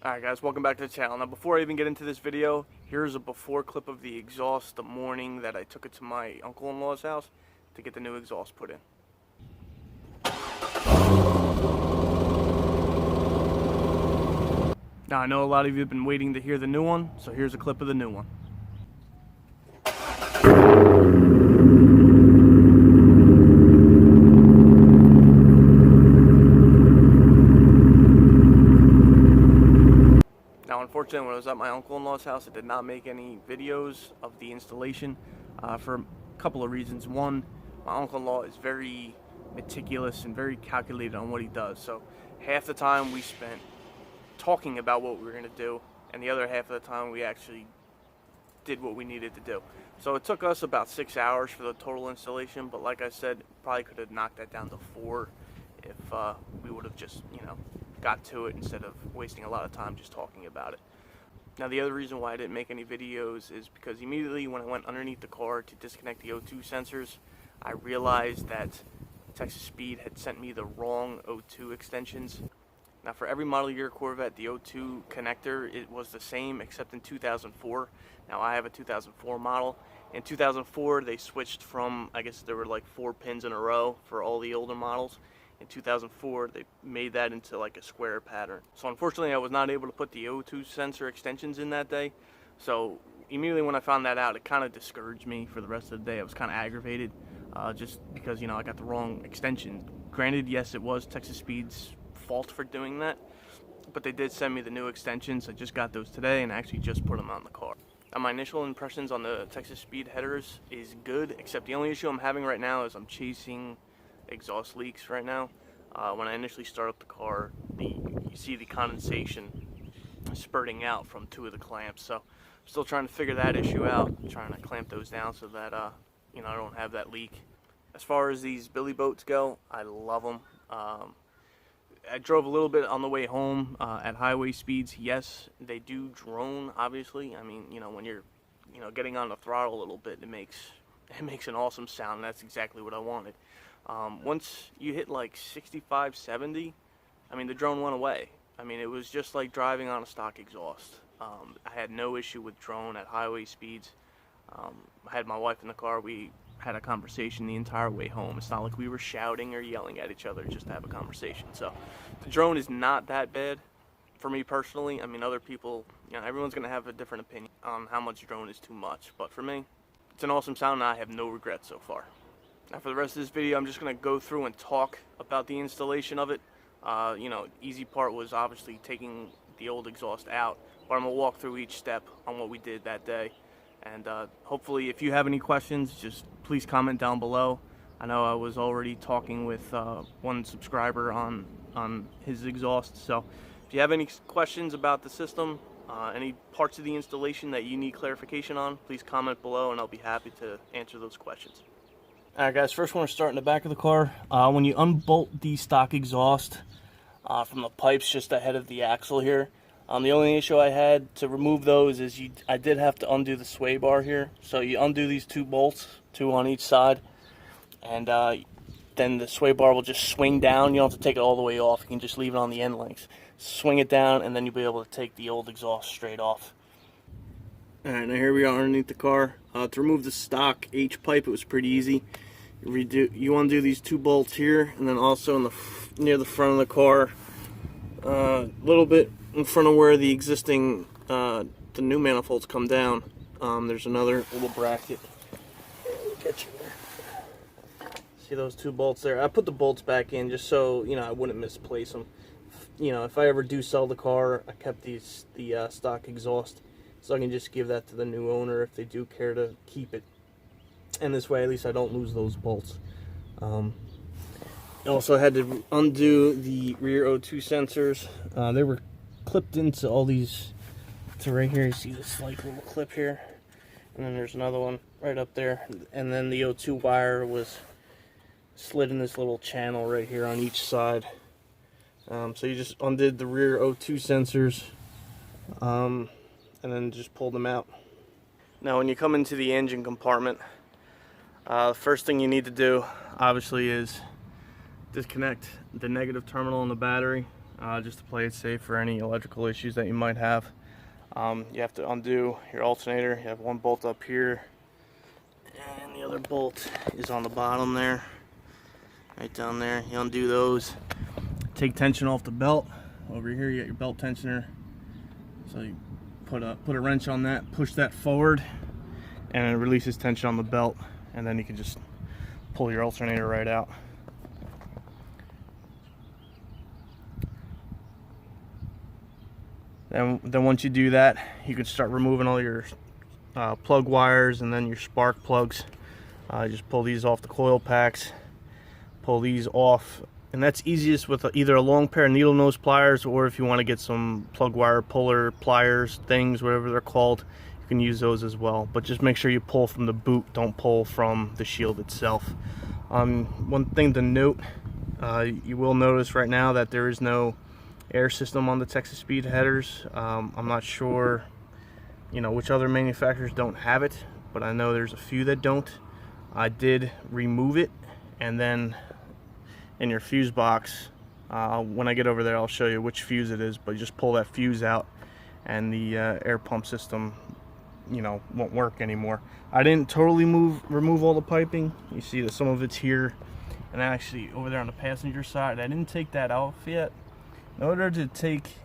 Alright guys, welcome back to the channel. Now before I even get into this video, here's a before clip of the exhaust the morning that I took it to my uncle-in-law's house to get the new exhaust put in. Now I know a lot of you have been waiting to hear the new one, so here's a clip of the new one. Now unfortunately when I was at my uncle-in-law's house I did not make any videos of the installation for a couple of reasons. One, my uncle-in-law is very meticulous and very calculated on what he does, so half the time we spent talking about what we were going to do, and the other half of the time we actually did what we needed to do. So it took us about 6 hours for the total installation, but like I said, probably could have knocked that down to 4 if we would have just, got to it instead of wasting a lot of time just talking about it. Now the other reason why I didn't make any videos is because immediately when I went underneath the car to disconnect the O2 sensors, I realized that Texas Speed had sent me the wrong O2 extensions. Now for every model year Corvette, the O2 connector, it was the same except in 2004. Now I have a 2004 model. In 2004 they switched from, I guess there were like 4 pins in a row for all the older models. In 2004 they made that into like a square pattern. So unfortunately I was not able to put the O2 sensor extensions in that day. So immediately when I found that out, it kind of discouraged me for the rest of the day. I was kind of aggravated just because, I got the wrong extension. Granted, yes, it was Texas Speed's fault for doing that, but they did send me the new extensions. I just got those today and actually just put them on the car. Now my initial impressions on the Texas Speed headers is good, except the only issue I'm having right now is I'm chasing exhaust leaks right now. When I initially start up the car, you see the condensation spurting out from 2 of the clamps, so I'm still trying to figure that issue out, trying to clamp those down so that I don't have that leak. As far as these billy boats go, I love them. I drove a little bit on the way home at highway speeds. Yes, they do drone, obviously. I mean, when you're getting on the throttle a little bit, it makes an awesome sound, and that's exactly what I wanted. Once you hit like 65, 70, I mean, the drone went away. I mean, it was just like driving on a stock exhaust. I had no issue with drone at highway speeds. I had my wife in the car. We had a conversation the entire way home. It's not like we were shouting or yelling at each other just to have a conversation. So the drone is not that bad for me personally. I mean, other people, everyone's going to have a different opinion on how much drone is too much. But for me, it's an awesome sound and I have no regrets so far. Now for the rest of this video, I'm just going to go through and talk about the installation of it. Easy part was obviously taking the old exhaust out, but I'm going to walk through each step on what we did that day. And hopefully if you have any questions, just please comment down below. I know I was already talking with one subscriber on his exhaust, so if you have any questions about the system, any parts of the installation that you need clarification on, please comment below and I'll be happy to answer those questions. Alright guys, first we're going to start in the back of the car. When you unbolt the stock exhaust from the pipes just ahead of the axle here, the only issue I had to remove those is I did have to undo the sway bar here. So you undo these 2 bolts, 2 on each side, and then the sway bar will just swing down. You don't have to take it all the way off. You can just leave it on the end links. Swing it down, and then you'll be able to take the old exhaust straight off. Alright, now here we are underneath the car. To remove the stock H pipe, it was pretty easy. You undo these 2 bolts here, and then also near the front of the car, a little bit in front of where the existing, the new manifolds come down. There's another little bracket. Get you there. See those 2 bolts there? I put the bolts back in just so I wouldn't misplace them. If I ever do sell the car, I kept the stock exhaust, so I can just give that to the new owner if they do care to keep it. And this way, at least I don't lose those bolts. I also had to undo the rear O2 sensors. They were clipped into all these, to right here. You see this like little clip here, and then there's another one right up there, and then the O2 wire was slid in this little channel right here on each side. So you just undid the rear O2 sensors, and then just pulled them out. Now when you come into the engine compartment, first thing you need to do obviously is disconnect the negative terminal in the battery. just to play it safe for any electrical issues that you might have. You have to undo your alternator. You have one bolt up here, and the other bolt is on the bottom there, right down there. You undo those. Take tension off the belt. Over here you got your belt tensioner. So you put a wrench on that, push that forward, and it releases tension on the belt, and then you can just pull your alternator right out. Then once you do that, you can start removing all your plug wires and then your spark plugs. Just pull these off the coil packs, pull these off, and that's easiest with either a long pair of needle nose pliers, or if you want to get some plug wire puller pliers things, whatever they're called, you can use those as well. But just make sure you pull from the boot, don't pull from the shield itself. One thing to note, you will notice right now that there is no air system on the Texas Speed headers. I'm not sure, which other manufacturers don't have it, but I know there's a few that don't. I did remove it, and then in your fuse box, when I get over there I'll show you which fuse it is, but just pull that fuse out and the air pump system won't work anymore. I didn't totally remove all the piping. You see that some of it's here, and actually over there on the passenger side I didn't take that off yet. In order to take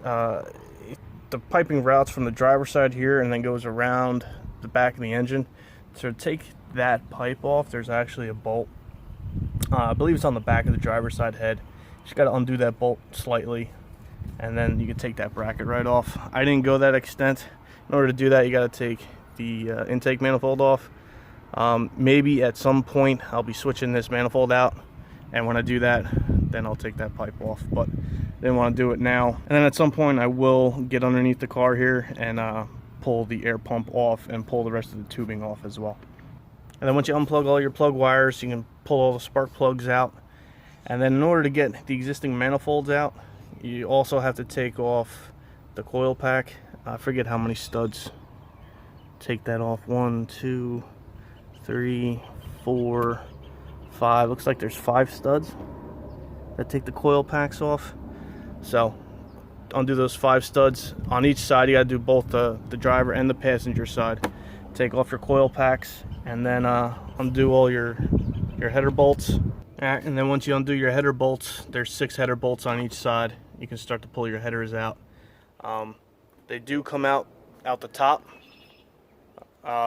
the piping routes from the driver's side here and then goes around the back of the engine, so to take that pipe off, there's actually a bolt. I believe it's on the back of the driver's side head. Just got to undo that bolt slightly, and then you can take that bracket right off. I didn't go that extent. In order to do that, you got to take the intake manifold off. Maybe at some point I'll be switching this manifold out, and when I do that, then I'll take that pipe off, but I didn't want to do it now. And then at some point I will get underneath the car here and pull the air pump off and pull the rest of the tubing off as well. And then once you unplug all your plug wires, you can pull all the spark plugs out. And then in order to get the existing manifolds out, you also have to take off the coil pack. I forget how many studs. Take that off. 1, 2, 3, 4, 5. Looks like there's 5 studs that take the coil packs off. So undo those 5 studs on each side. You got to do both the driver and the passenger side. Take off your coil packs, and then undo all your header bolts. Alright, and then once you undo your header bolts, there's 6 header bolts on each side. You can start to pull your headers out. They do come out the top.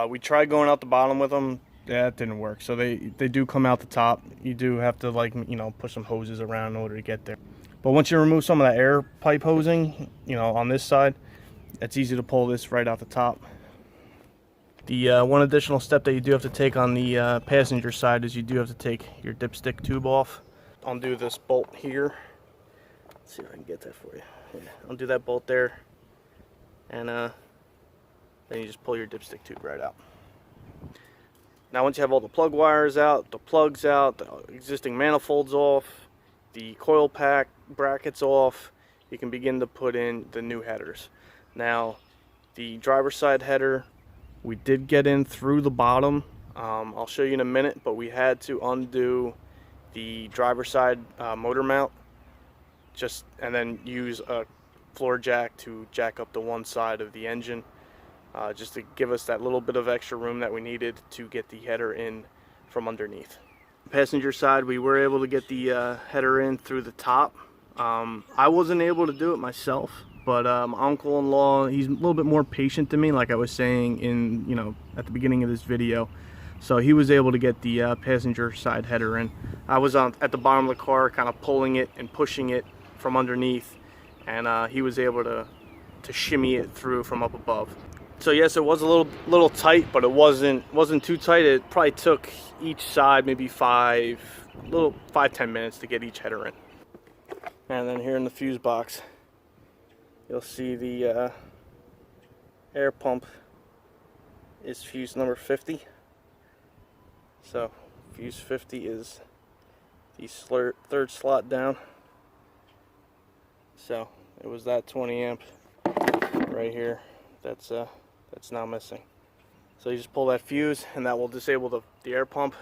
We tried going out the bottom with them. That didn't work. So they do come out the top. You do have to push some hoses around in order to get there. But once you remove some of that air pipe hosing, on this side, it's easy to pull this right out the top. The one additional step that you do have to take on the passenger side is you do have to take your dipstick tube off. Undo this bolt here. Let's see if I can get that for you. Yeah, undo that bolt there, and then you just pull your dipstick tube right out. Now once you have all the plug wires out, the plugs out, the existing manifolds off, the coil pack brackets off, you can begin to put in the new headers. Now the driver's side header, we did get in through the bottom. I'll show you in a minute, but we had to undo the driver's side motor mount, and then use a floor jack to jack up the one side of the engine. Just to give us that little bit of extra room that we needed to get the header in from underneath. Passenger side, we were able to get the header in through the top. I wasn't able to do it myself, but my uncle-in-law, he's a little bit more patient than me, like I was saying at the beginning of this video. So he was able to get the passenger side header in. I was at the bottom of the car, kind of pulling it and pushing it from underneath, and he was able to shimmy it through from up above. So yes, it was a little tight, but it wasn't too tight. It probably took each side maybe 5-10 minutes to get each header in. And then here in the fuse box, you'll see the air pump is fuse number 50. So fuse 50 is the third slot down. So it was that 20 amp right here that's now missing. So you just pull that fuse, and that will disable the air pump.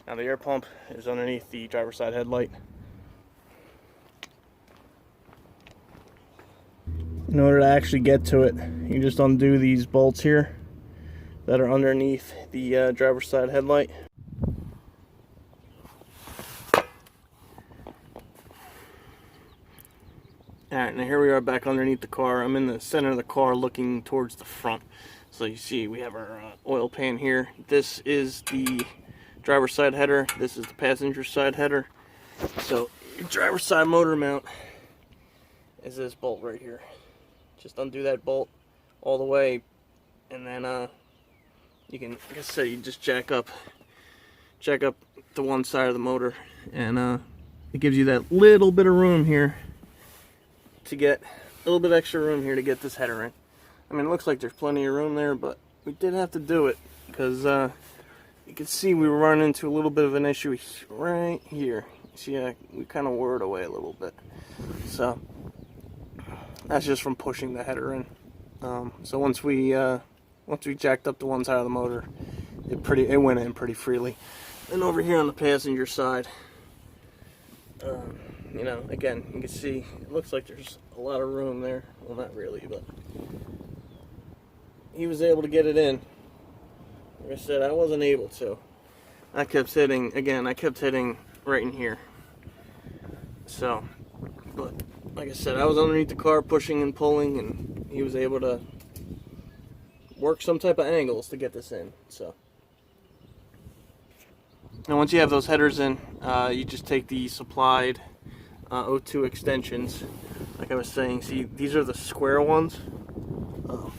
Now the air pump is underneath the driver's side headlight. In order to actually get to it, you just undo these bolts here that are underneath the driver's side headlight. Alright, now here we are back underneath the car. I'm in the center of the car looking towards the front. So you see we have our oil pan here. This is the driver's side header. This is the passenger side header. So your driver's side motor mount is this bolt right here. Just undo that bolt all the way, and then you can, like I said, you just jack up the one side of the motor, and it gives you that little bit of room here to get a little bit extra room here to get this header in. I mean, it looks like there's plenty of room there, but we did have to do it because you can see we were running into a little bit of an issue right here. See, we kind of wore it away a little bit, so that's just from pushing the header in. So once we jacked up the one side of the motor, it went in pretty freely. And over here on the passenger side, you know, again, you can see it looks like there's a lot of room there. Well, not really, but he was able to get it in. Like I said, I wasn't able to. I kept hitting right in here. So, but like I said, I was underneath the car pushing and pulling, and he was able to work some type of angles to get this in. So, and once you have those headers in, you just take the supplied O2 extensions. Like I was saying, see, these are the square ones.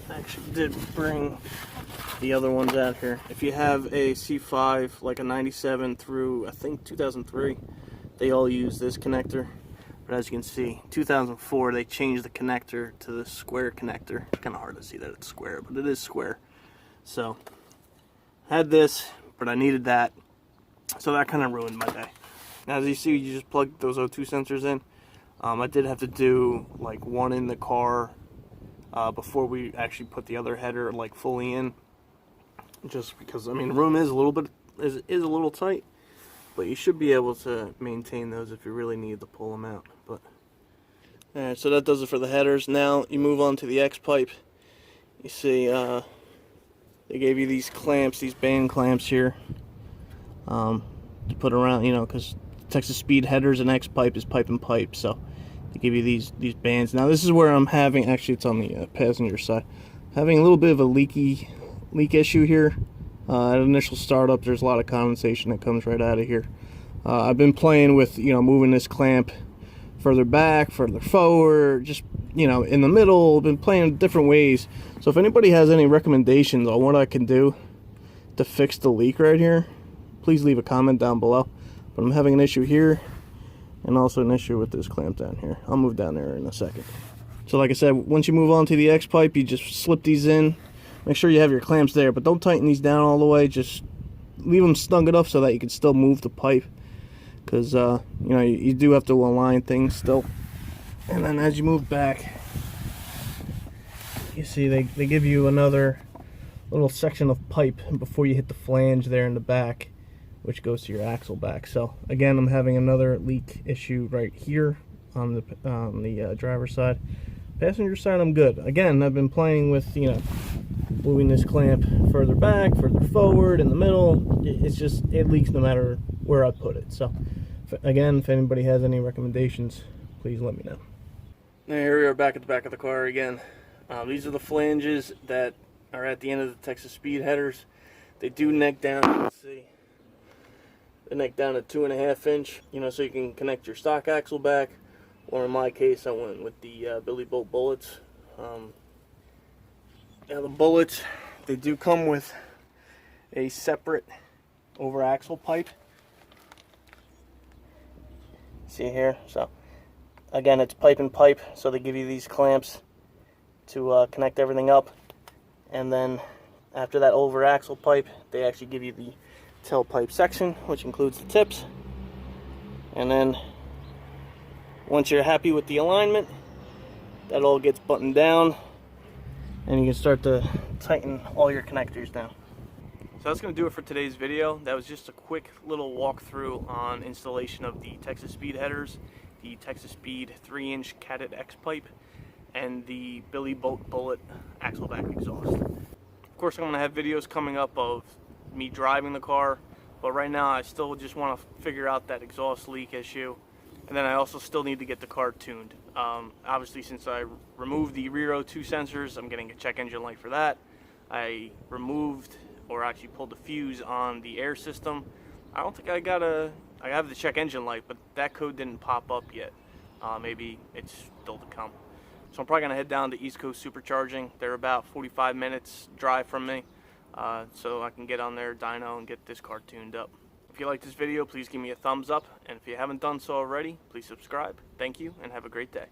I actually did bring the other ones out here. If you have a C5, like a 97 through, I think, 2003, they all use this connector. But as you can see, 2004, they changed the connector to the square connector. It's kind of hard to see that it's square, but it is square. So, I had this, but I needed that. So that kind of ruined my day. Now, as you see, you just plug those O2 sensors in. I did have to do like one in the car before we actually put the other header like fully in. Just because, I mean, the room is a little tight, but you should be able to maintain those if you really need to pull them out. But alright, so that does it for the headers. Now you move on to the X pipe. You see, they gave you these clamps, these band clamps here, to put around, you know, because Texas Speed headers and X pipe is pipe and pipe, so they give you these bands. Now this is where I'm having, actually it's on the passenger side, having a little bit of a leak issue here. At initial startup, there's a lot of condensation that comes right out of here. I've been playing with, you know, moving this clamp further back, further forward, just, you know, in the middle. I've been playing different ways. So if anybody has any recommendations on what I can do to fix the leak right here, please leave a comment down below. But I'm having an issue here, and also an issue with this clamp down here. I'll move down there in a second. So like I said, once you move on to the X pipe, you just slip these in. Make sure you have your clamps there, but don't tighten these down all the way. Just leave them snug enough so that you can still move the pipe, because you know, you do have to align things still. And then as you move back, you see they give you another little section of pipe before you hit the flange there in the back, which goes to your axle back. So again, I'm having another leak issue right here on the driver's side. Passenger side, I'm good. Again, I've been playing with, you know, moving this clamp further back, further forward, in the middle. It's just, it leaks no matter where I put it. So again, if anybody has any recommendations, please let me know. Now here we are back at the back of the car again. These are the flanges that are at the end of the Texas Speed headers. They do neck down, you can see. They neck down at 2.5 inch, you know, so you can connect your stock axle back. Or in my case, I went with the B&B Bullets. Now the Bullets, they do come with a separate over axle pipe. See here? So again, it's pipe and pipe, so they give you these clamps to connect everything up. And then after that over axle pipe, they actually give you the tailpipe section, which includes the tips. And then once you're happy with the alignment, that all gets buttoned down, and you can start to tighten all your connectors down. So that's going to do it for today's video. That was just a quick little walkthrough on installation of the Texas Speed headers, the Texas Speed 3-inch Cadet X pipe, and the B&B Bullet axle back exhaust. Of course, I'm going to have videos coming up of me driving the car, but right now I still just want to figure out that exhaust leak issue, and then I also still need to get the car tuned. Obviously, since I removed the rear O2 sensors, I'm getting a check engine light for that. I removed, or actually pulled the fuse on the air system. I don't think I have the check engine light, but that code didn't pop up yet. Maybe it's still to come. So I'm probably going to head down to East Coast Supercharging. They're about 45 minutes drive from me, so I can get on their dyno and get this car tuned up. If you like this video, please give me a thumbs up, and if you haven't done so already, please subscribe. Thank you, and have a great day.